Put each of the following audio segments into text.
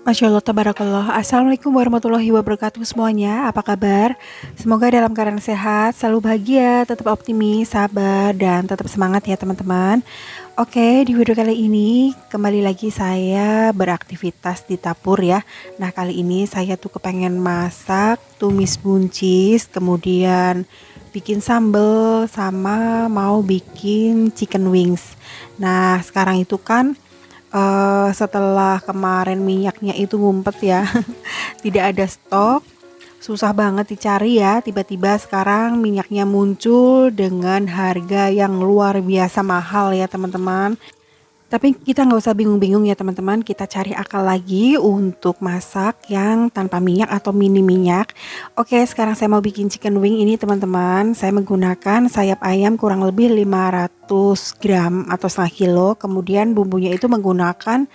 Masya Allah, tabarakallah. Assalamualaikum warahmatullahi wabarakatuh semuanya. Apa kabar? Semoga dalam keadaan sehat, selalu bahagia, tetap optimis, sabar, dan tetap semangat ya teman-teman. Oke, di video kali ini kembali lagi saya beraktivitas di dapur ya. Nah, kali ini saya tuh kepengen masak tumis buncis, kemudian bikin sambal, sama mau bikin chicken wings. Nah, sekarang itu kan setelah kemarin minyaknya itu ngumpet ya, tidak ada stok, susah banget dicari ya, tiba-tiba sekarang minyaknya muncul dengan harga yang luar biasa mahal ya teman-teman. Tapi kita nggak usah bingung-bingung ya teman-teman, kita cari akal lagi untuk masak yang tanpa minyak atau mini minyak. Oke, sekarang saya mau bikin chicken wing ini teman-teman. Saya menggunakan sayap ayam kurang lebih 500 gram atau setengah kilo. Kemudian bumbunya itu menggunakan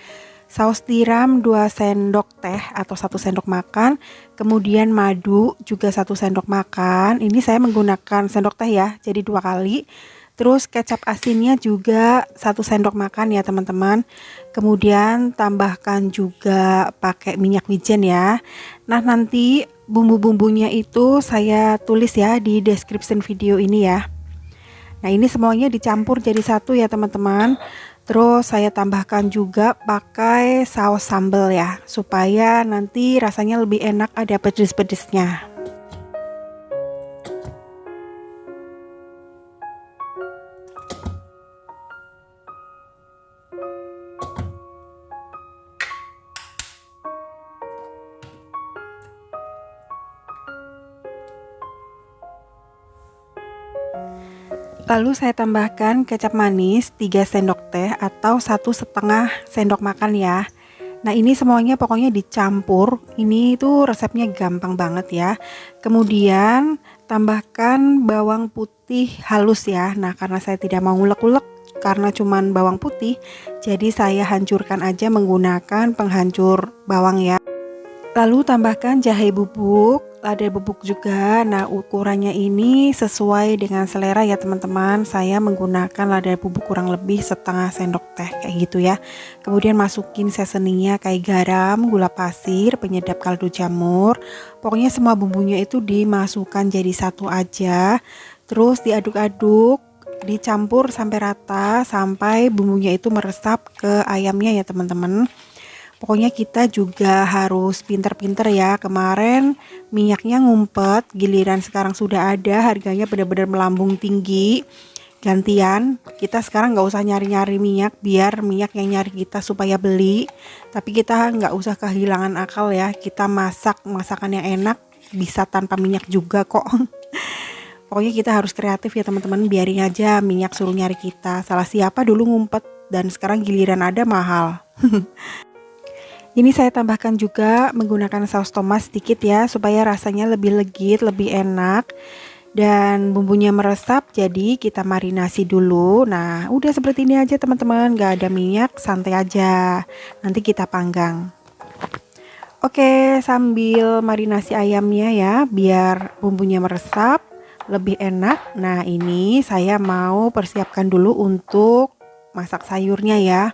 saus tiram 2 sendok teh atau 1 sendok makan. Kemudian madu juga 1 sendok makan. Ini saya menggunakan sendok teh ya, jadi 2 kali. Terus kecap asinnya juga 1 sendok makan ya teman-teman. Kemudian tambahkan juga pakai minyak wijen ya. Nah, nanti bumbu-bumbunya itu saya tulis ya di description video ini ya. Nah, ini semuanya dicampur jadi satu ya teman-teman. Terus saya tambahkan juga pakai saus sambal ya, supaya nanti rasanya lebih enak, ada pedes-pedesnya. Lalu saya tambahkan kecap manis 3 sendok teh atau 1,5 sendok makan ya. Nah, ini semuanya pokoknya dicampur. Ini tuh resepnya gampang banget ya. Kemudian tambahkan bawang putih halus ya. Nah, karena saya tidak mau ulek-ulek karena cuman bawang putih, jadi saya hancurkan aja menggunakan penghancur bawang ya. Lalu tambahkan jahe bubuk, lada bubuk juga. Nah, ukurannya ini sesuai dengan selera ya teman-teman. Saya menggunakan lada bubuk kurang lebih setengah sendok teh kayak gitu ya. Kemudian masukin seasoningnya kayak garam, gula pasir, penyedap kaldu jamur. Pokoknya semua bumbunya itu dimasukkan jadi satu aja. Terus diaduk-aduk, dicampur sampai rata, sampai bumbunya itu meresap ke ayamnya ya teman-teman. Pokoknya kita juga harus pinter-pinter ya. Kemarin minyaknya ngumpet, giliran sekarang sudah ada, harganya benar-benar melambung tinggi. Gantian, kita sekarang nggak usah nyari-nyari minyak, biar minyak yang nyari kita supaya beli. Tapi kita nggak usah kehilangan akal ya. Kita masak masakan yang enak, bisa tanpa minyak juga kok. Pokoknya kita harus kreatif ya teman-teman, biarin aja minyak suruh nyari kita. Salah siapa dulu ngumpet dan sekarang giliran ada mahal. Ini saya tambahkan juga menggunakan saus tomat sedikit ya, supaya rasanya lebih legit, lebih enak. Dan bumbunya meresap, jadi kita marinasi dulu. Nah, udah seperti ini aja teman-teman, gak ada minyak, santai aja. Nanti kita panggang. Oke, sambil marinasi ayamnya ya, biar bumbunya meresap, lebih enak. Nah, ini saya mau persiapkan dulu untuk masak sayurnya ya.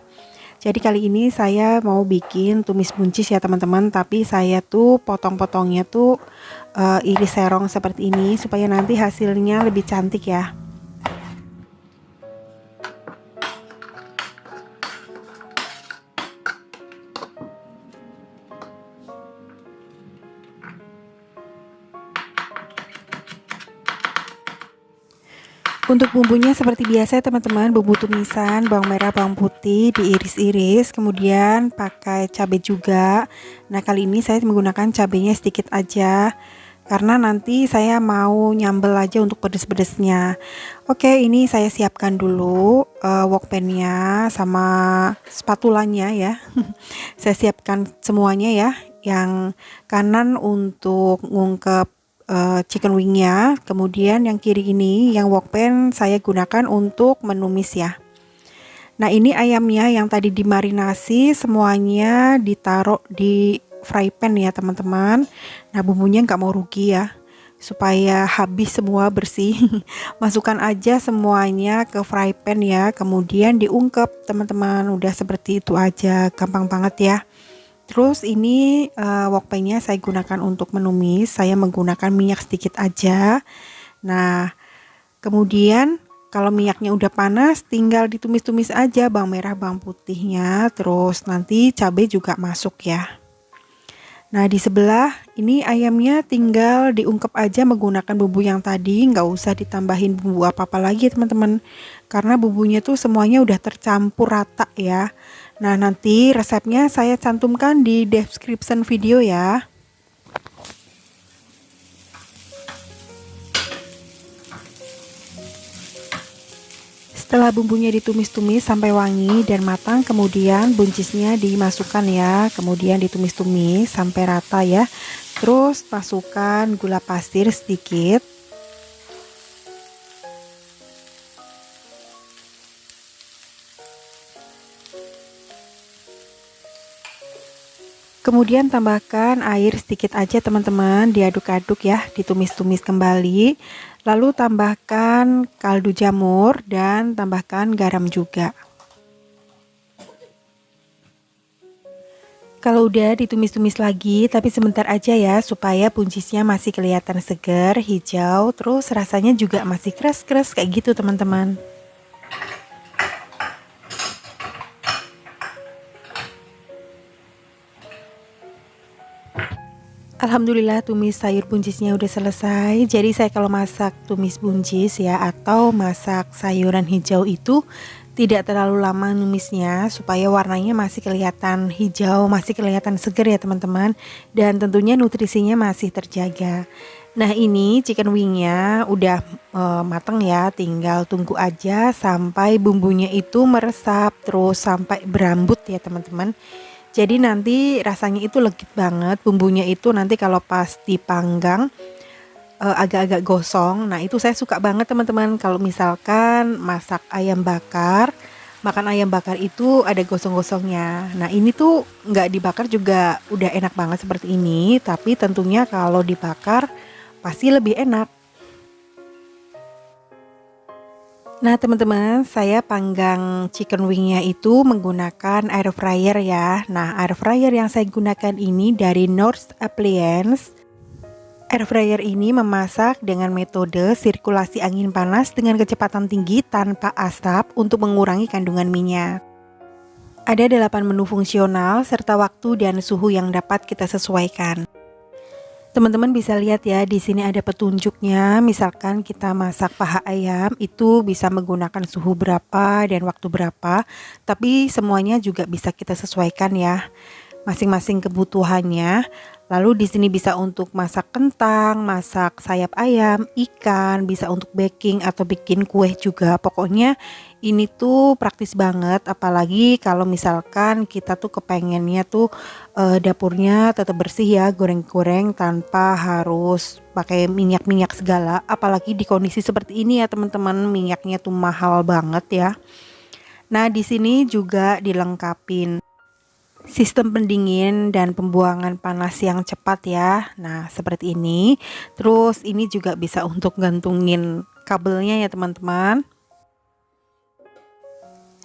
Jadi kali ini saya mau bikin tumis buncis ya teman-teman, tapi saya tuh potong-potongnya tuh iris serong seperti ini supaya nanti hasilnya lebih cantik ya. Untuk bumbunya seperti biasa teman-teman, bumbu tumisan, bawang merah, bawang putih diiris-iris, kemudian pakai cabai juga. Nah, kali ini saya menggunakan cabainya sedikit aja karena nanti saya mau nyambel aja untuk pedes-pedesnya. Oke, ini saya siapkan dulu wok pan-nya sama spatulanya ya. Saya siapkan semuanya ya. Yang kanan untuk ngungkep chicken wingnya, kemudian yang kiri ini yang wok pan saya gunakan untuk menumis ya. Nah, ini ayamnya yang tadi dimarinasi semuanya ditaruh di fry pan ya teman-teman. Nah, bumbunya nggak mau rugi ya, supaya habis semua bersih. Masukkan aja semuanya ke fry pan ya, kemudian diungkep teman-teman. Udah seperti itu aja, gampang banget ya. Terus ini wok painya saya gunakan untuk menumis, saya menggunakan minyak sedikit aja. Nah, kemudian kalau minyaknya udah panas, tinggal ditumis-tumis aja bawang merah, bawang putihnya, terus nanti cabai juga masuk ya. Nah, di sebelah ini ayamnya tinggal diungkep aja menggunakan bumbu yang tadi, nggak usah ditambahin bumbu apa-apa lagi teman-teman. Karena bumbunya tuh semuanya udah tercampur rata ya. Nah, nanti resepnya saya cantumkan di description video ya. Setelah bumbunya ditumis-tumis sampai wangi dan matang, kemudian buncisnya dimasukkan ya, kemudian ditumis-tumis sampai rata ya. Terus masukkan gula pasir sedikit. Kemudian tambahkan air sedikit aja teman-teman, diaduk-aduk ya, ditumis-tumis kembali. Lalu tambahkan kaldu jamur dan tambahkan garam juga. Kalau udah ditumis-tumis lagi, tapi sebentar aja ya, supaya buncisnya masih kelihatan segar, hijau, terus rasanya juga masih keras-keras kayak gitu teman-teman. Alhamdulillah tumis sayur buncisnya udah selesai. Jadi saya kalau masak tumis buncis ya atau masak sayuran hijau itu tidak terlalu lama numisnya supaya warnanya masih kelihatan hijau, masih kelihatan segar ya teman-teman. Dan tentunya nutrisinya masih terjaga. Nah, ini chicken wingnya udah mateng ya, tinggal tunggu aja sampai bumbunya itu meresap terus sampai berambut ya teman-teman. Jadi nanti rasanya itu legit banget, bumbunya itu nanti kalau pas dipanggang agak-agak gosong. Nah, itu saya suka banget teman-teman kalau misalkan masak ayam bakar, makan ayam bakar itu ada gosong-gosongnya. Nah, ini tuh nggak dibakar juga udah enak banget seperti ini, tapi tentunya kalau dibakar pasti lebih enak. Nah teman-teman, saya panggang chicken wingnya itu menggunakan air fryer ya. Nah, air fryer yang saya gunakan ini dari North Appliance. Air fryer ini memasak dengan metode sirkulasi angin panas dengan kecepatan tinggi tanpa asap untuk mengurangi kandungan minyak. Ada 8 menu fungsional serta waktu dan suhu yang dapat kita sesuaikan. Teman-teman bisa lihat ya, di sini ada petunjuknya. Misalkan kita masak paha ayam itu bisa menggunakan suhu berapa dan waktu berapa, tapi semuanya juga bisa kita sesuaikan ya, masing-masing kebutuhannya. Lalu di sini bisa untuk masak kentang, masak sayap ayam, ikan, bisa untuk baking atau bikin kue juga. Pokoknya ini tuh praktis banget, apalagi kalau misalkan kita tuh kepengennya tuh dapurnya tetap bersih ya, goreng-goreng tanpa harus pakai minyak-minyak segala. Apalagi di kondisi seperti ini ya teman-teman, minyaknya tuh mahal banget ya. Nah, di sini juga dilengkapin sistem pendingin dan pembuangan panas yang cepat ya. Nah, seperti ini. Terus ini juga bisa untuk gantungin kabelnya ya teman-teman.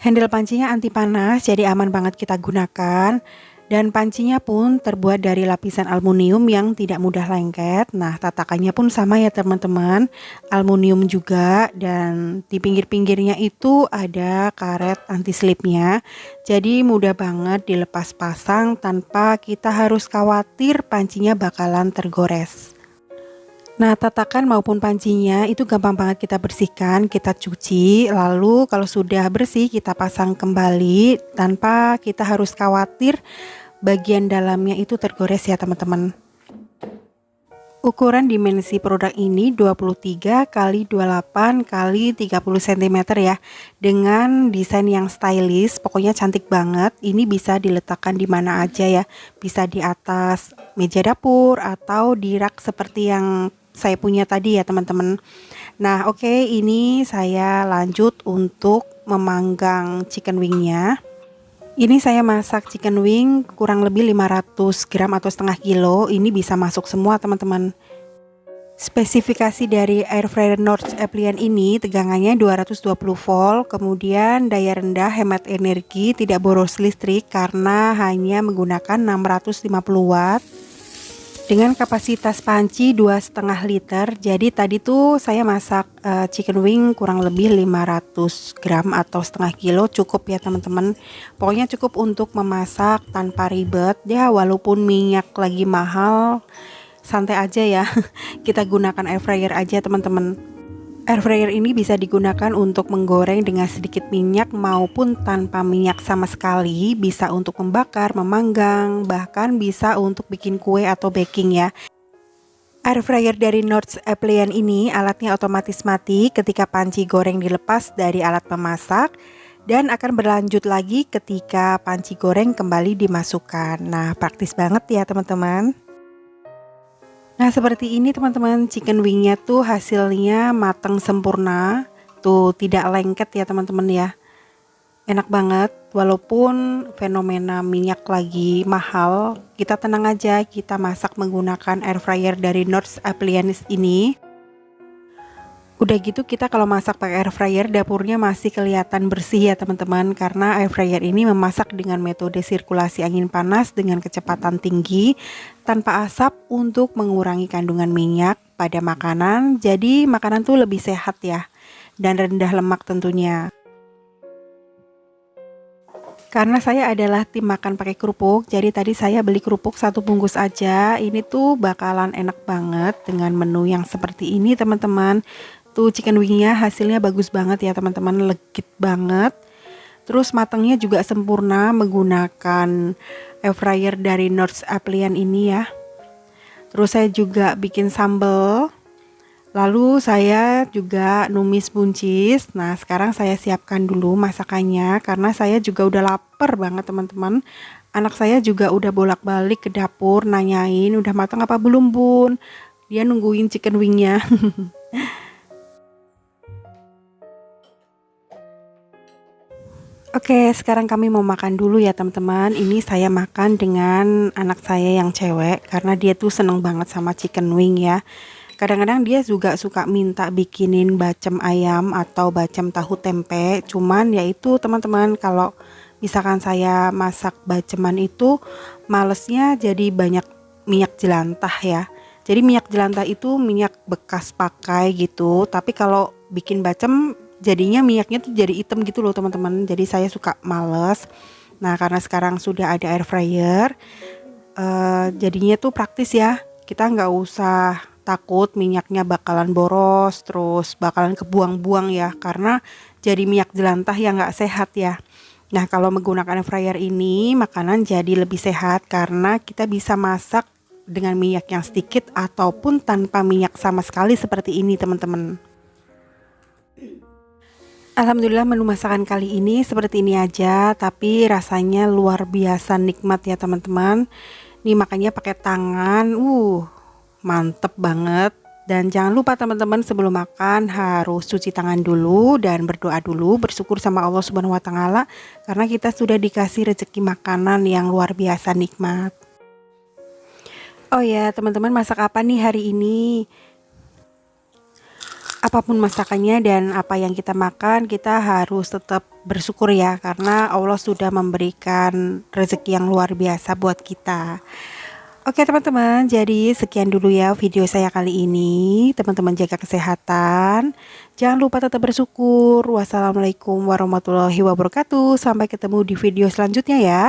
Handle pancinya anti panas, jadi aman banget kita gunakan. Dan pancinya pun terbuat dari lapisan aluminium yang tidak mudah lengket. Nah, tatakannya pun sama ya teman-teman, aluminium juga. Dan di pinggir-pinggirnya itu ada karet anti slipnya. Jadi mudah banget dilepas pasang tanpa kita harus khawatir pancinya bakalan tergores. Nah, tatakan maupun pancinya itu gampang banget kita bersihkan, kita cuci, lalu kalau sudah bersih kita pasang kembali tanpa kita harus khawatir bagian dalamnya itu tergores ya teman-teman. Ukuran dimensi produk ini 23 x 28 x 30 cm ya, dengan desain yang stylish, pokoknya cantik banget. Ini bisa diletakkan di mana aja ya, bisa di atas meja dapur atau di rak seperti yang saya punya tadi ya teman-teman. Nah, oke, ini saya lanjut untuk memanggang chicken wingnya. Ini saya masak chicken wing kurang lebih 500 gram atau setengah kilo. Ini bisa masuk semua teman-teman. Spesifikasi dari air fryer North Appliance ini tegangannya 220 volt, kemudian daya rendah, hemat energi, tidak boros listrik karena hanya menggunakan 650 watt. Dengan kapasitas panci 2,5 liter. Jadi tadi tuh saya masak chicken wing kurang lebih 500 gram atau setengah kilo, cukup ya teman-teman. Pokoknya cukup untuk memasak tanpa ribet ya, walaupun minyak lagi mahal. Santai aja ya, kita gunakan air fryer aja teman-teman. Air fryer ini bisa digunakan untuk menggoreng dengan sedikit minyak maupun tanpa minyak sama sekali. Bisa untuk membakar, memanggang, bahkan bisa untuk bikin kue atau baking ya. Air fryer dari North Appliance ini alatnya otomatis mati ketika panci goreng dilepas dari alat memasak, dan akan berlanjut lagi ketika panci goreng kembali dimasukkan. Nah, praktis banget ya teman-teman. Nah, seperti ini teman-teman, chicken wingnya tuh hasilnya matang sempurna, tuh tidak lengket ya teman-teman ya. Enak banget, walaupun fenomena minyak lagi mahal, kita tenang aja, kita masak menggunakan air fryer dari North Appliance ini. Udah gitu kita kalau masak pakai air fryer, dapurnya masih kelihatan bersih ya teman-teman, karena air fryer ini memasak dengan metode sirkulasi angin panas dengan kecepatan tinggi tanpa asap untuk mengurangi kandungan minyak pada makanan. Jadi makanan tuh lebih sehat ya, dan rendah lemak tentunya. Karena saya adalah tim makan pakai kerupuk, jadi tadi saya beli kerupuk 1 bungkus aja. Ini tuh bakalan enak banget dengan menu yang seperti ini teman-teman. Tuh chicken wingnya hasilnya bagus banget ya teman-teman, legit banget. Terus matangnya juga sempurna menggunakan air fryer dari North Appliance ini ya. Terus saya juga bikin sambal. Lalu saya juga numis buncis. Nah, sekarang saya siapkan dulu masakannya karena saya juga udah lapar banget teman-teman. Anak saya juga udah bolak-balik ke dapur nanyain udah matang apa belum bun. Dia nungguin chicken wingnya. Oke, sekarang kami mau makan dulu ya teman-teman. Ini saya makan dengan anak saya yang cewek karena dia tuh seneng banget sama chicken wing ya. Kadang-kadang dia juga suka minta bikinin bacem ayam atau bacem tahu tempe. Cuman ya itu teman-teman, kalau misalkan saya masak baceman itu malesnya jadi banyak minyak jelantah ya. Jadi minyak jelantah itu minyak bekas pakai gitu. Tapi kalau bikin bacem jadinya minyaknya tuh jadi hitam gitu loh teman-teman. Jadi saya suka males. Nah, karena sekarang sudah ada air fryer, jadinya tuh praktis ya. Kita nggak usah takut minyaknya bakalan boros, terus bakalan kebuang-buang ya, karena jadi minyak jelantah yang nggak sehat ya. Nah, kalau menggunakan air fryer ini makanan jadi lebih sehat karena kita bisa masak dengan minyak yang sedikit ataupun tanpa minyak sama sekali seperti ini teman-teman. Alhamdulillah menu masakan kali ini seperti ini aja, tapi rasanya luar biasa nikmat ya teman-teman. Nih makanya pakai tangan, mantep banget. Dan jangan lupa teman-teman, sebelum makan harus cuci tangan dulu dan berdoa dulu, bersyukur sama Allah Subhanahu wa taala karena kita sudah dikasih rezeki makanan yang luar biasa nikmat. Oh ya teman-teman, masak apa nih hari ini? Apapun masakannya dan apa yang kita makan, kita harus tetap bersyukur ya, karena Allah sudah memberikan rezeki yang luar biasa buat kita. Oke teman-teman, jadi sekian dulu ya video saya kali ini. Teman-teman jaga kesehatan, jangan lupa tetap bersyukur. Wassalamualaikum warahmatullahi wabarakatuh. Sampai ketemu di video selanjutnya ya.